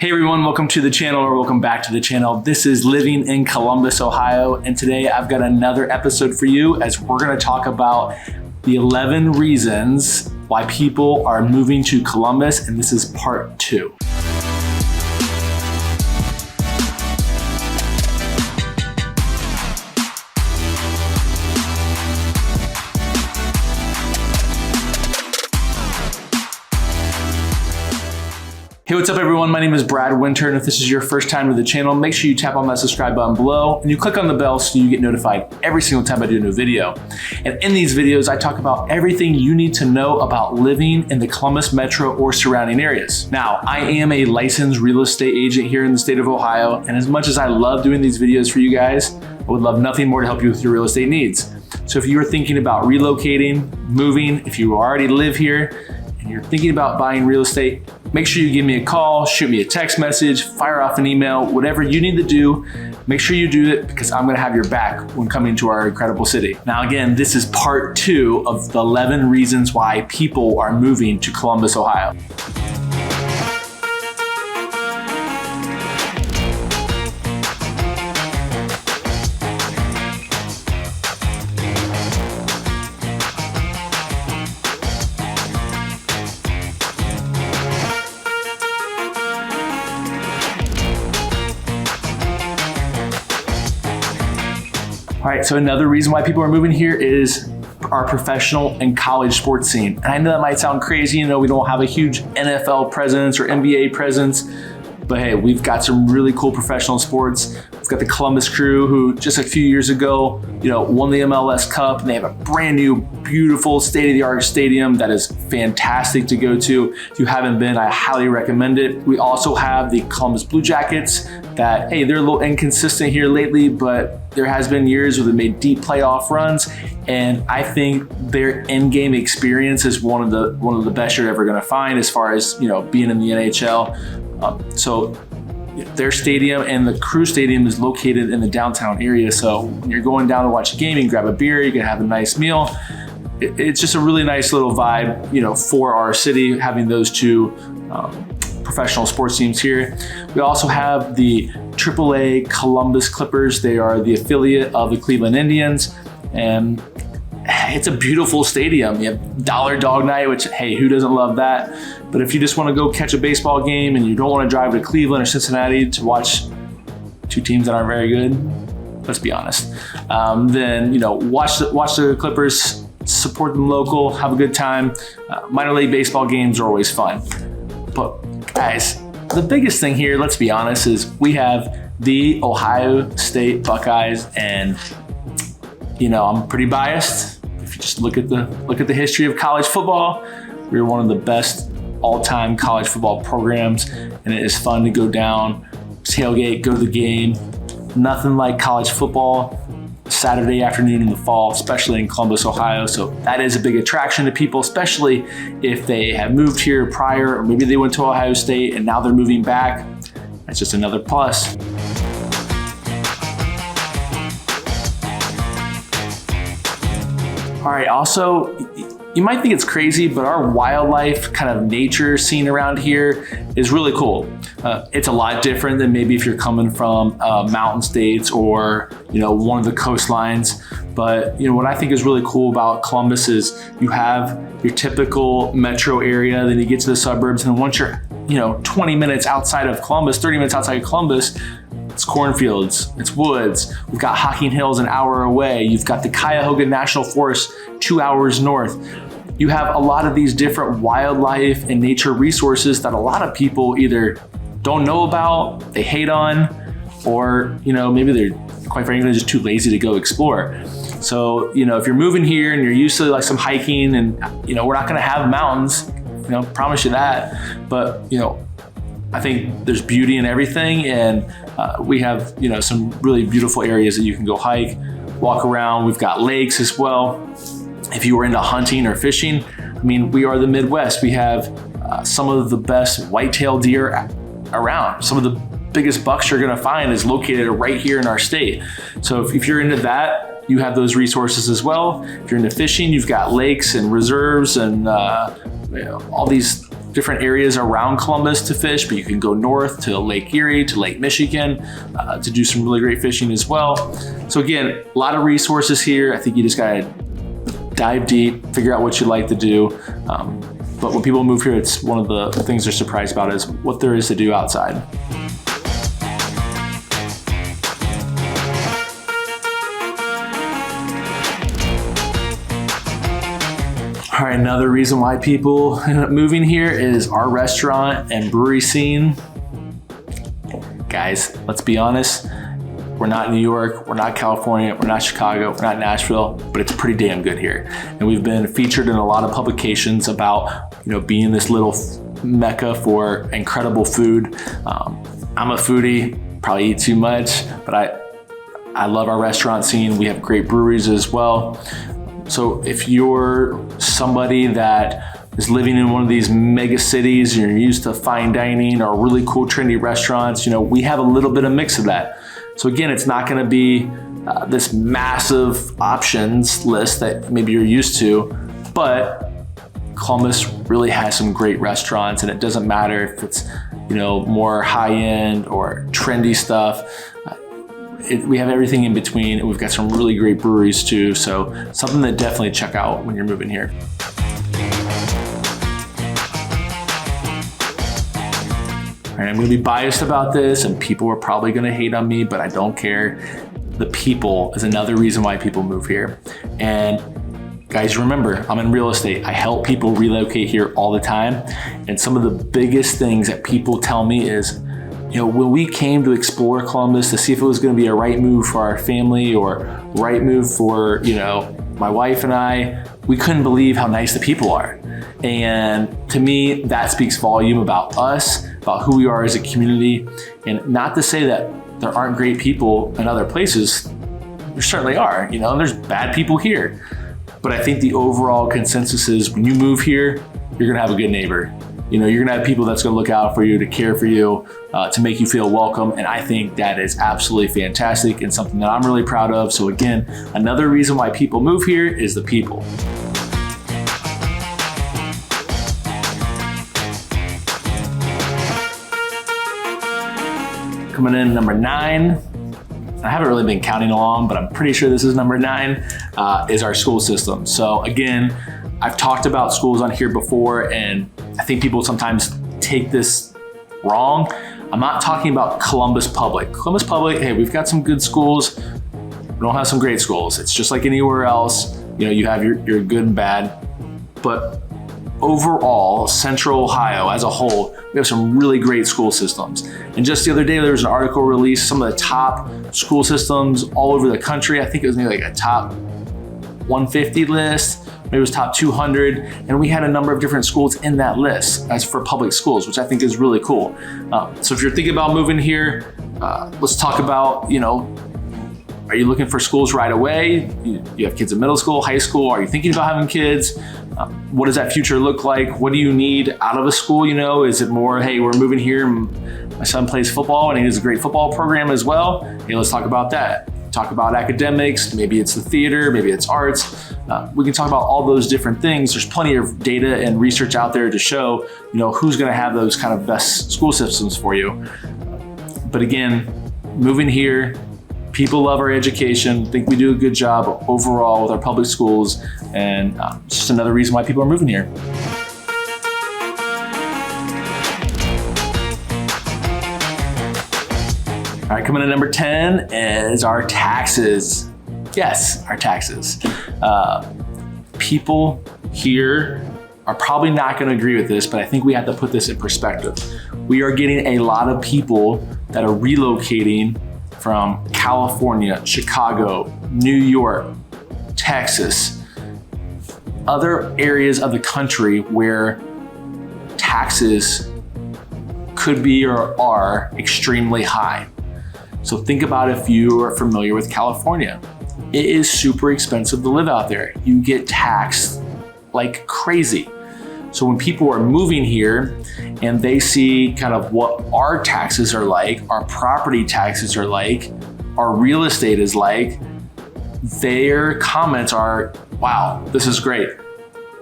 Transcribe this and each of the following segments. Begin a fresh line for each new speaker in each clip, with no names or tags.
Hey everyone, welcome to the channel, or welcome back to the channel. This is Living in Columbus, Ohio, and today I've got another episode for you as we're gonna talk about the 11 reasons why people are moving to Columbus, and this is part 2. Hey, what's up everyone? My name is Brad Winter, and if this is your first time to the channel, make sure you tap on that subscribe button below and you click on the bell so you get notified every single time I do a new video. And in these videos, I talk about everything you need to know about living in the Columbus metro or surrounding areas. Now, I am a licensed real estate agent here in the state of Ohio, and as much as I love doing these videos for you guys, I would love nothing more to help you with your real estate needs. So if you are thinking about relocating, moving, if you already live here, and you're thinking about buying real estate, make sure you give me a call, shoot me a text message, fire off an email, whatever you need to do, make sure you do it because I'm gonna have your back when coming to our incredible city. Now again, this is part 2 of the 11 reasons why people are moving to Columbus, Ohio. All right, so another reason why people are moving here is our professional and college sports scene. And I know that might sound crazy, you know, we don't have a huge NFL presence or NBA presence, but hey, we've got some really cool professional sports. We've got the Columbus Crew, who just a few years ago, won the MLS Cup, and they have a brand new, beautiful, state-of-the-art stadium that is fantastic to go to. If you haven't been, I highly recommend it. We also have the Columbus Blue Jackets that, hey, they're a little inconsistent here lately, but there has been years where they made deep playoff runs, and I think their in-game experience is one of the best you're ever gonna find as far as being in the NHL. So their stadium and the Crew Stadium is located in the downtown area. So when you're going down to watch a game, you can grab a beer, you can have a nice meal. It's just a really nice little vibe, for our city, having those two professional sports teams here. We also have the AAA Columbus Clippers. They are the affiliate of the Cleveland Indians, and it's a beautiful stadium. You have Dollar Dog Night, which, hey, who doesn't love that? But if you just want to go catch a baseball game and you don't want to drive to Cleveland or Cincinnati to watch two teams that aren't very good, let's be honest, then watch the Clippers, support them local, have a good time. Minor league baseball games are always fun. But guys, the biggest thing here, let's be honest, is we have the Ohio State Buckeyes, and I'm pretty biased. If you just look at the history of college football, we're one of the best all-time college football programs, and it is fun to go down, tailgate, go to the game. Nothing like college football Saturday afternoon in the fall, especially in Columbus, Ohio. So that is a big attraction to people, especially if they have moved here prior, or maybe they went to Ohio State and now they're moving back. That's just another plus. All right, also, you might think it's crazy, but our wildlife, kind of nature scene around here is really cool. It's a lot different than maybe if you're coming from mountain states or one of the coastlines. But what I think is really cool about Columbus is you have your typical metro area, then you get to the suburbs, and once you're 20 minutes outside of Columbus, 30 minutes outside of Columbus, it's cornfields, it's woods. We've got Hocking Hills an hour away. You've got the Cuyahoga National Forest 2 hours north. You have a lot of these different wildlife and nature resources that a lot of people either don't know about, they hate on, or maybe they're quite frankly just too lazy to go explore. So if you're moving here and you're used to like some hiking, and we're not gonna have mountains, promise you that, but I think there's beauty in everything, and we have some really beautiful areas that you can go hike, walk around. We've got lakes as well. If you were into hunting or fishing, we are the Midwest. We have some of the best whitetail deer around. Some of the biggest bucks you're gonna find is located right here in our state. So if you're into that, you have those resources as well. If you're into fishing, you've got lakes and reserves and all these different areas around Columbus to fish, but you can go north to Lake Erie, to Lake Michigan, to do some really great fishing as well. So again, a lot of resources here. I think you just gotta dive deep, figure out what you like to do. But when people move here, it's one of the things they're surprised about is what there is to do outside. All right, another reason why people end up moving here is our restaurant and brewery scene. Guys, let's be honest. We're not New York, we're not California, we're not Chicago, we're not Nashville, but it's pretty damn good here. And we've been featured in a lot of publications about, being this little mecca for incredible food. I'm a foodie, probably eat too much, but I love our restaurant scene. We have great breweries as well. So if you're somebody that is living in one of these mega cities, you're used to fine dining or really cool trendy restaurants, we have a little bit of mix of that. So again, it's not gonna be this massive options list that maybe you're used to, but Columbus really has some great restaurants, and it doesn't matter if it's more high-end or trendy stuff. We have everything in between, and we've got some really great breweries too, so something to definitely check out when you're moving here. All right, I'm gonna be biased about this, and people are probably gonna hate on me, but I don't care. The people is another reason why people move here. And guys, remember, I'm in real estate. I help people relocate here all the time. And some of the biggest things that people tell me is, when we came to explore Columbus to see if it was gonna be a right move for our family or right move for, my wife and I, we couldn't believe how nice the people are. And to me, that speaks volume about us, about who we are as a community. And not to say that there aren't great people in other places, there certainly are, and there's bad people here. But I think the overall consensus is when you move here, you're gonna have a good neighbor. You're gonna have people that's gonna look out for you, to care for you, to make you feel welcome. And I think that is absolutely fantastic and something that I'm really proud of. So again, another reason why people move here is the people. Coming in number 9, I haven't really been counting along, but I'm pretty sure this is number 9, is our school system. So again, I've talked about schools on here before, and I think people sometimes take this wrong. I'm not talking about Columbus Public. Columbus Public, hey, we've got some good schools. We don't have some great schools. It's just like anywhere else. You have your good and bad. But overall, Central Ohio as a whole, we have some really great school systems. And just the other day, there was an article released, some of the top school systems all over the country. I think it was maybe like a top 150 list. Maybe it was top 200, and we had a number of different schools in that list as for public schools, which I think is really cool. So if you're thinking about moving here, let's talk about, are you looking for schools right away? You have kids in middle school, high school? Are you thinking about having kids? What does that future look like? What do you need out of a school? Is it more, hey, we're moving here, my son plays football and he has a great football program as well. Hey, let's talk about that. Talk about academics, maybe it's the theater, maybe it's arts. We can talk about all those different things. There's plenty of data and research out there to show, who's gonna have those kind of best school systems for you. But again, moving here, people love our education, think we do a good job overall with our public schools, and it's just another reason why people are moving here. All right, coming in number 10 is our taxes. Yes, our taxes. People here are probably not gonna agree with this, but I think we have to put this in perspective. We are getting a lot of people that are relocating from California, Chicago, New York, Texas, other areas of the country where taxes could be or are extremely high. So think about if you are familiar with California. It is super expensive to live out there. You get taxed like crazy. So when people are moving here and they see kind of what our taxes are like, our property taxes are like, our real estate is like, their comments are, wow, this is great.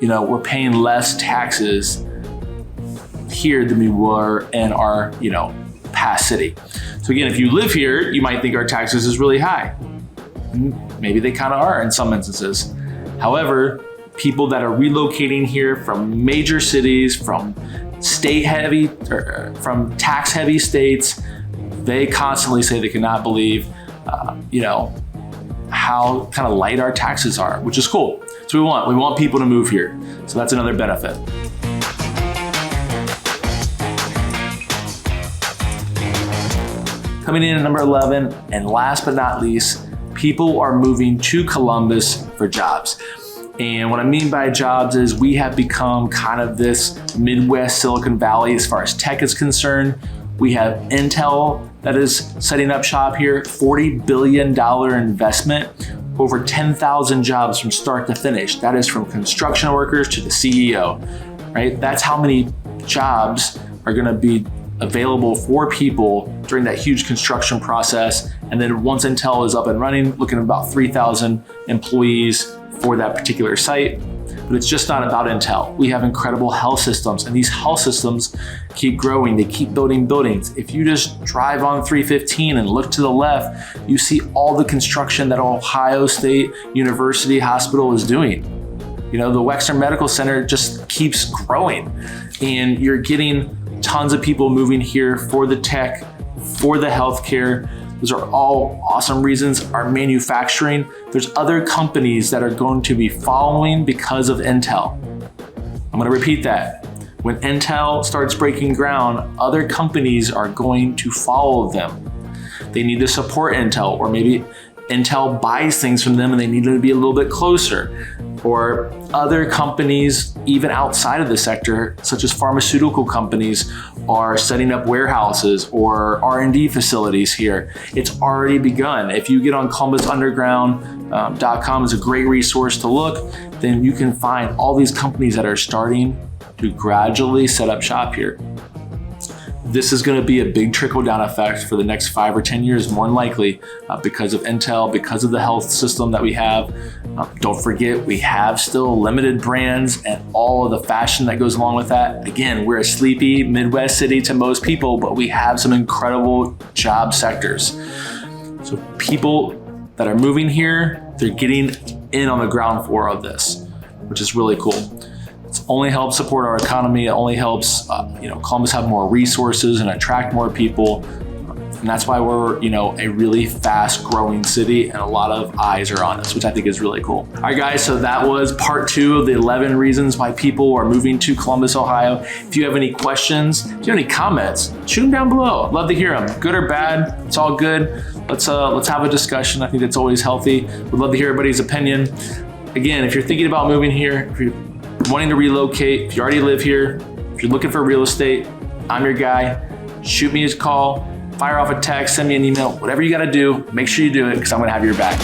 We're paying less taxes here than we were in our, past city. So again, if you live here, you might think our taxes is really high. Maybe they kind of are in some instances. However, people that are relocating here from major cities, from from tax-heavy states, they constantly say they cannot believe, how kind of light our taxes are, which is cool. So we want people to move here. So that's another benefit. Coming in at number 11, and last but not least, people are moving to Columbus for jobs. And what I mean by jobs is we have become kind of this Midwest Silicon Valley as far as tech is concerned. We have Intel that is setting up shop here, $40 billion investment, over 10,000 jobs from start to finish. That is from construction workers to the CEO, right? That's how many jobs are gonna be available for people during that huge construction process. And then once Intel is up and running, looking at about 3,000 employees for that particular site. But it's just not about Intel. We have incredible health systems, and these health systems keep growing. They keep building buildings. If you just drive on 315 and look to the left, you see all the construction that Ohio State University Hospital is doing. The Wexner Medical Center just keeps growing, and you're getting tons of people moving here for the tech, for the healthcare. Those are all awesome reasons. Our manufacturing, there's other companies that are going to be following because of Intel. I'm gonna repeat that. When Intel starts breaking ground, other companies are going to follow them. They need to support Intel, or maybe Intel buys things from them and they need to be a little bit closer. Or other companies, even outside of the sector, such as pharmaceutical companies, are setting up warehouses or R&D facilities here. It's already begun. If you get on ColumbusUnderground.com, is a great resource to look, then you can find all these companies that are starting to gradually set up shop here. This is going to be a big trickle-down effect for the next 5 or 10 years, more than likely, because of Intel, because of the health system that we have. Don't forget, we have still limited brands and all of the fashion that goes along with that. Again, we're a sleepy Midwest city to most people, but we have some incredible job sectors. So people that are moving here, they're getting in on the ground floor of this, which is really cool. It's only helps support our economy. It only helps, Columbus have more resources and attract more people. And that's why we're, a really fast growing city, and a lot of eyes are on us, which I think is really cool. All right, guys, so that was part 2 of the 11 reasons why people are moving to Columbus, Ohio. If you have any questions, if you have any comments, shoot them down below. I'd love to hear them, good or bad. It's all good. Let's have a discussion. I think it's always healthy. We'd love to hear everybody's opinion. Again, if you're thinking about moving here, if you're wanting to relocate, if you already live here, if you're looking for real estate, I'm your guy. Shoot me a call, fire off a text, send me an email, whatever you gotta do, make sure you do it, because I'm gonna have your back.